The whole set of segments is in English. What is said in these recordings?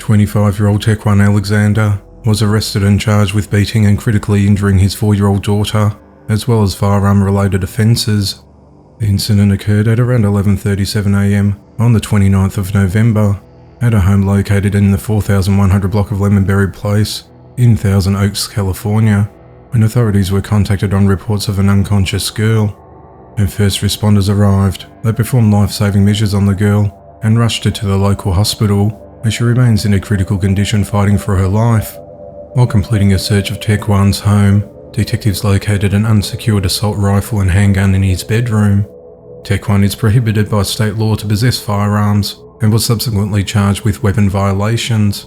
25-year-old Tequan Alexander was arrested and charged with beating and critically injuring his 4-year-old daughter, as well as firearm-related offences. The incident occurred at around 11:37 a.m. on the 29th of November at a home located in the 4100 block of Lemonberry Place in Thousand Oaks, California, when authorities were contacted on reports of an unconscious girl. When first responders arrived, they performed life-saving measures on the girl and rushed her to the local hospital, where she remains in a critical condition fighting for her life. While completing a search of Tequan's home, detectives located an unsecured assault rifle and handgun in his bedroom. Tequan is prohibited by state law to possess firearms and was subsequently charged with weapon violations.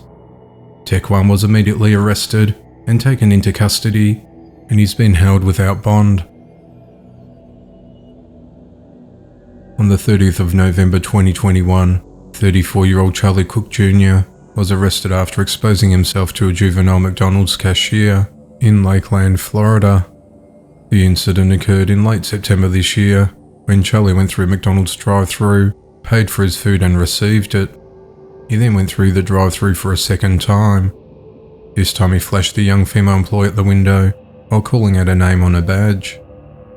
Tequan was immediately arrested and taken into custody, and he's been held without bond. On the 30th of November 2021, 34-year-old Charlie Cook Jr. was arrested after exposing himself to a juvenile McDonald's cashier in Lakeland, Florida. The incident occurred in late September this year, when Charlie went through McDonald's drive-thru, paid for his food and received it. He then went through the drive-thru for a second time. This time he flashed the young female employee at the window while calling out her name on her badge.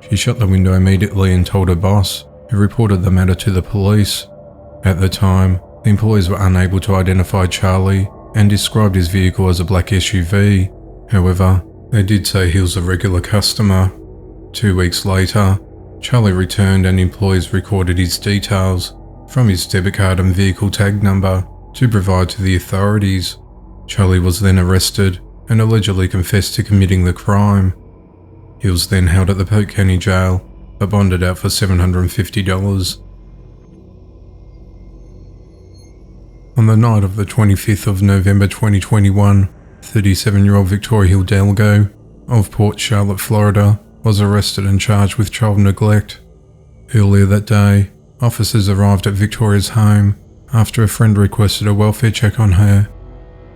She shut the window immediately and told her boss, who reported the matter to the police. At the time, the employees were unable to identify Charlie and described his vehicle as a black SUV. However, they did say he was a regular customer. 2 weeks later, Charlie returned and employees recorded his details from his debit card and vehicle tag number to provide to the authorities. Charlie was then arrested and allegedly confessed to committing the crime. He was then held at the Polk County Jail but bonded out for $750. On the night of the 25th of November 2021, 37-year-old Victoria Hidalgo of Port Charlotte, Florida, was arrested and charged with child neglect. Earlier that day, officers arrived at Victoria's home after a friend requested a welfare check on her.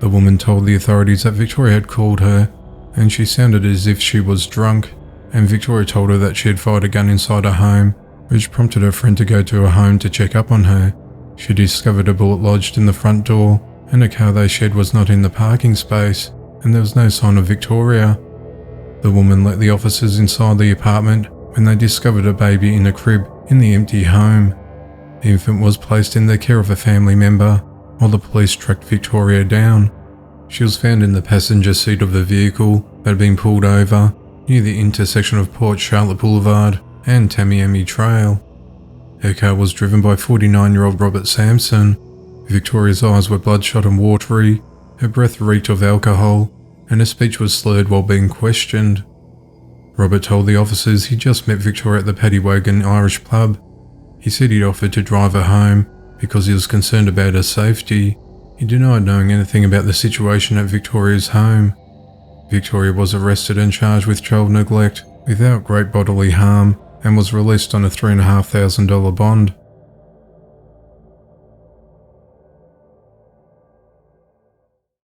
The woman told the authorities that Victoria had called her, and she sounded as if she was drunk, and Victoria told her that she had fired a gun inside her home, which prompted her friend to go to her home to check up on her. She discovered a bullet lodged in the front door, and a car they shared was not in the parking space, and there was no sign of Victoria. The woman let the officers inside the apartment when they discovered a baby in a crib in the empty home. The infant was placed in the care of a family member while the police tracked Victoria down. She was found in the passenger seat of the vehicle that had been pulled over near the intersection of Port Charlotte Boulevard and Tamiami Trail. Her car was driven by 49-year-old Robert Sampson. Victoria's eyes were bloodshot and watery, her breath reeked of alcohol, and her speech was slurred while being questioned. Robert told the officers he just met Victoria at the Paddy Wagon Irish pub. He said he'd offered to drive her home because he was concerned about her safety. He denied knowing anything about the situation at Victoria's home. Victoria was arrested and charged with child neglect without great bodily harm and was released on a $3,500 bond.